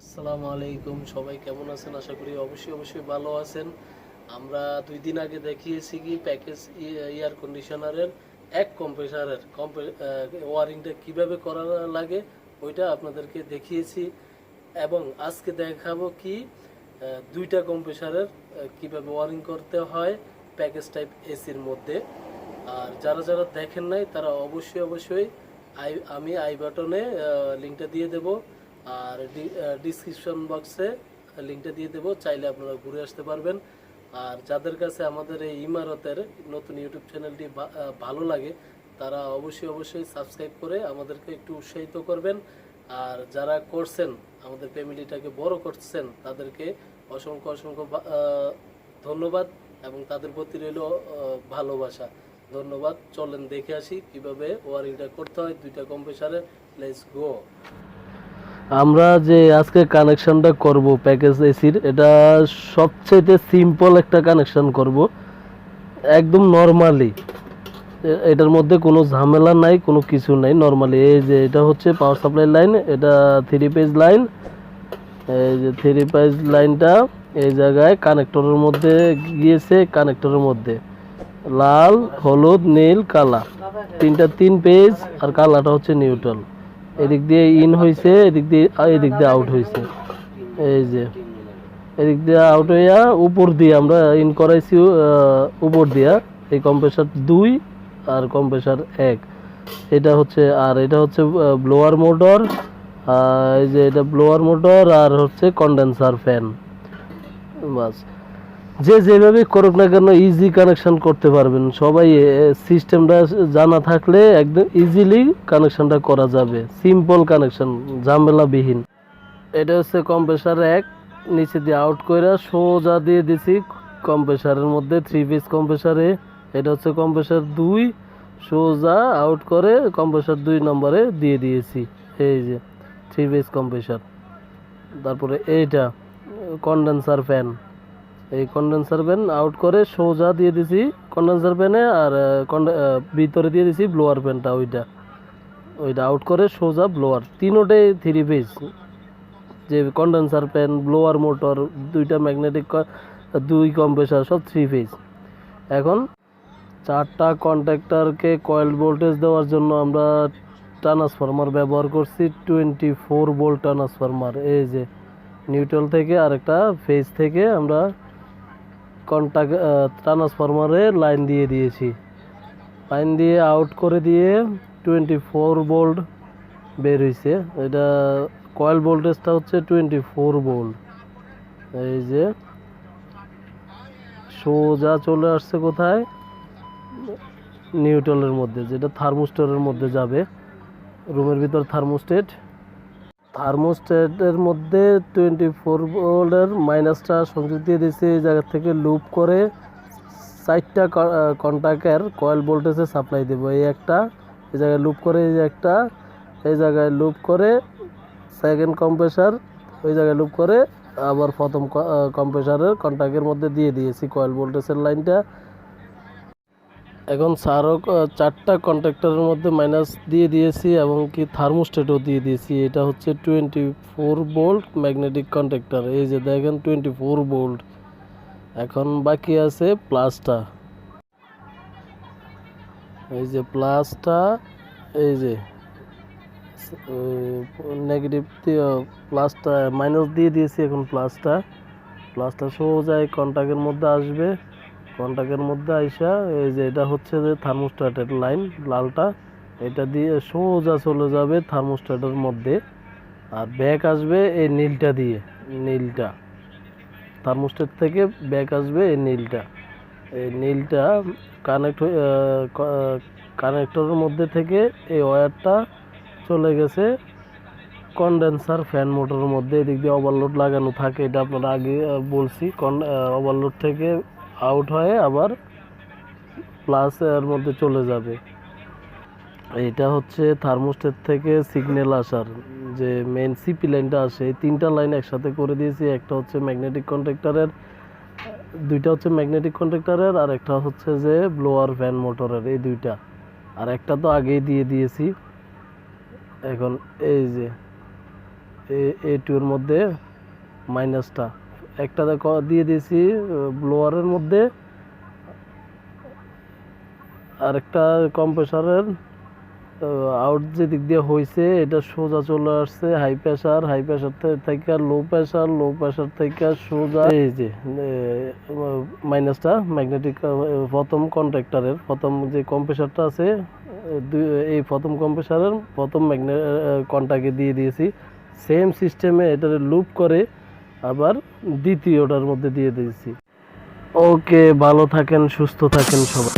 আসসালামু আলাইকুম, সবাই কেমন আছেন? আশা করি অবশ্যই ভালো আছেন। আমরা 2 দিন আগে দেখিয়েছি কি প্যাকেজ এয়ার কন্ডিশনারের এক কম্প্রেসারের ওয়ারিংটা কিভাবে করা লাগে ওইটা আপনাদেরকে দেখিয়েছি, এবং আজকে দেখাবো কি দুইটা কম্প্রেসারের কিভাবে ওয়ারিং করতে হয় প্যাকেজ টাইপ এসির মধ্যে। আর যারা যারা দেখেন নাই তারা অবশ্যই আমি আই বাটনে লিঙ্কটা দিয়ে দেব, আর ডিসক্রিপশন বক্সে লিঙ্কটা দিয়ে দেবো, চাইলে আপনারা ঘুরে আসতে পারবেন। আর যাদের কাছে আমাদের এই ইমারতের নতুন ইউটিউব চ্যানেলটি ভালো লাগে তারা অবশ্যই সাবস্ক্রাইব করে আমাদেরকে একটু উৎসাহিত করবেন। আর যারা করছেন, আমাদের ফ্যামিলিটাকে বড় করছেন, তাদেরকে অসংখ্য ধন্যবাদ, এবং তাদের প্রতি রইল ভালোবাসা। ধন্যবাদ। চলেন দেখে আসি কিভাবে ওয়ারিংটা করতে হয় দুইটা কম্প্রেসারে। Let's go. আমরা যে আজকে কানেকশনটা করব প্যাকেজ এসির, এটা সবচেয়ে সিম্পল একটা কানেকশন করব, একদম নরমালি। এটার মধ্যে কোনো ঝামেলা নাই, কোনো কিছু নাই, নরমালি। এই যে এটা হচ্ছে পাওয়ার সাপ্লাই লাইন, এটা 3 পেজ লাইন। এই যে 3 পেজ লাইনটা এই জায়গায় কানেক্টরের মধ্যে গিয়েছে, কানেক্টরের মধ্যে লাল, হলুদ, নীল, কালা, 3 পেজ, আর কালাটা হচ্ছে নিউট্রাল। এদিক দিয়ে ইন হয়েছে, এদিক দিয়ে আউট হয়েছে। এই যে এদিক দিয়ে আউট হইয়া উপর দিয়ে আমরা ইন করাইছি, উপর দিয়া এই কম্প্রেসার 2 আর কম্প্রেসার 1। এটা হচ্ছে ব্লোয়ার মোটর। এই যে এটা ব্লোয়ার মোটর, আর হচ্ছে কন্ডেন্সার ফ্যান। বাস, যে যেভাবে করুক না কেন ইজি কানেকশন করতে পারবেন সবাই। সিস্টেমটা জানা থাকলে একদম ইজিলি কানেকশনটা করা যাবে, সিম্পল কানেকশন, ঝামেলাবিহীন। এটা হচ্ছে কম্প্রেসার 1, নিচে দিয়ে আউট করে সোজা দিয়ে দিছি কম্প্রেসারের মধ্যে 3 পিস কম্প্রেসারে। এটা হচ্ছে কম্প্রেসার 2, সোজা আউট করে কম্প্রেসার 2 নম্বরে দিয়ে দিয়েছি। এই যে 3 পিস কম্প্রেসার। তারপরে এইটা কন্ডেন্সার ফ্যান, এই কন্ডেন্সার ফ্যান আউট করে সোজা দিয়ে দিছি কন্ডেন্সার ফ্যানে, আর ভিতরে দিয়ে দিছি ব্লোয়ার ফ্যানটা, ওইটা আউট করে সোজা ব্লোয়ার। তিনোটাই 3 পিস, যে কন্ডেন্সার ফ্যান, ব্লোয়ার মোটর, দুইটা ম্যাগনেটিক, 2 কম্প্রেসার, সব 3 পিস। এখন 4টা কন্ট্যাক্টরকে কয়েল ভোল্টেজ দেওয়ার জন্য আমরা ট্রান্সফরমার ব্যবহার করছি, 24 ভোল্ট ট্রান্সফরমার। এই যে নিউট্রাল থেকে আরেকটা ফেজ থেকে আমরা ট্রান্সফরমারে লাইন দিয়ে দিয়েছি। লাইন দিয়ে আউট করে দিয়ে 24 ভোল্ট বের হয়েছে। এটা কয়েল ভোল্টেজটা হচ্ছে 24 ভোল্ট। এই যে সোজা চলে আসছে কোথায়, নিউট্রালের মধ্যে, যেটা থার্মোস্ট্যাটের মধ্যে যাবে। রুমের ভিতর থার্মোস্ট্যাটের মধ্যে 24 ভোল্টের মাইনাসটা সংযোগ দিয়ে দিয়েছি। এই জায়গা থেকে লুপ করে 4টা কন্ট্যাক্টের কয়েল ভোল্টেজে সাপ্লাই দেব। এই একটা, এই জায়গায় লুপ করে, এই যে একটা, এই জায়গায় লুপ করে সেকেন্ড কম্প্রেসার, ওই জায়গায় লুপ করে আবার প্রথম কম্প্রেসারের কন্ট্যাক্টের মধ্যে দিয়ে দিয়েছি কয়েল ভোল্টেজের লাইনটা। এখন 4টা কন্ট্যাক্টরের মধ্যে মাইনাস দিয়ে দিয়েছি, এবং কি থার্মোস্ট্যাটও দিয়ে দিয়েছি। এটা হচ্ছে 24 ভোল্ট ম্যাগনেটিক কন্ট্যাক্টর। এই যে দেখেন 24 ভোল্ট। এখন বাকি আছে প্লাসটা। এই যে প্লাসটা, এই যে নেগেটিভ প্লাসটা মাইনাস দিয়ে দিয়েছি। এখন প্লাসটা সোজা কন্ট্যাক্টের মধ্যে আসবে। কন্ট্যাক্টের মধ্যে আইসা এই যে এটা হচ্ছে যে থার্মোস্ট্যাটের লাইন, লালটা, এটা দিয়ে সোজা চলে যাবে থার্মোস্ট্যাটের মধ্যে। আর ব্যাক আসবে এই নীলটা দিয়ে, নীলটা থার্মোস্ট্যাট থেকে ব্যাক আসবে এই নীলটা। এই নীলটা কানেক্টরের মধ্যে থেকে এই ওয়্যারটা চলে গেছে কন্ডেন্সার ফ্যান মোটরের মধ্যে। এদিক দিয়ে ওভারলোড লাগানো থাকে, এটা আপনারা আগে বলছি। ওভারলোড থেকে আউট হয়ে আবার প্লাস এর মধ্যে চলে যাবে। এটা হচ্ছে থার্মোস্ট্যাট থেকে সিগন্যাল আসার যে মেন সিপি লাইনটা আসে, এই 3টা লাইন একসাথে করে দিয়েছি। একটা হচ্ছে ম্যাগনেটিক কন্ট্যাক্টরের, 2টা হচ্ছে ম্যাগনেটিক কন্ট্যাক্টরের, আর একটা হচ্ছে যে ব্লোয়ার ফ্যান মোটরের, এই 2টা। আর একটা তো আগেই দিয়ে দিয়েছি। এখন এই যে A2 এর মধ্যে মাইনাসটা একটা দিয়ে দিয়েছি ব্লোয়ারের মধ্যে, আরেকটা কম্প্রেসারের আউট যে দিক দিয়ে হয়েছে এটা সোজা চলে আসছে হাই প্রেসার থেকে লো প্রেসার থেকে সোজা এই যে মাইনাসটা ম্যাগনেটিক প্রথম কন্ট্রাক্টরের প্রথম যে কম্প্রেসারটা আছে এই প্রথম কম্প্রেসারের প্রথম কন্ট্যাক্টে দিয়ে দিয়েছি। সেম সিস্টেমে এটা লুপ করে আবার দ্বিতীয়টার মধ্যে দিয়ে দিয়েছি। ওকে, ভালো থাকেন, সুস্থ থাকেন সবাই।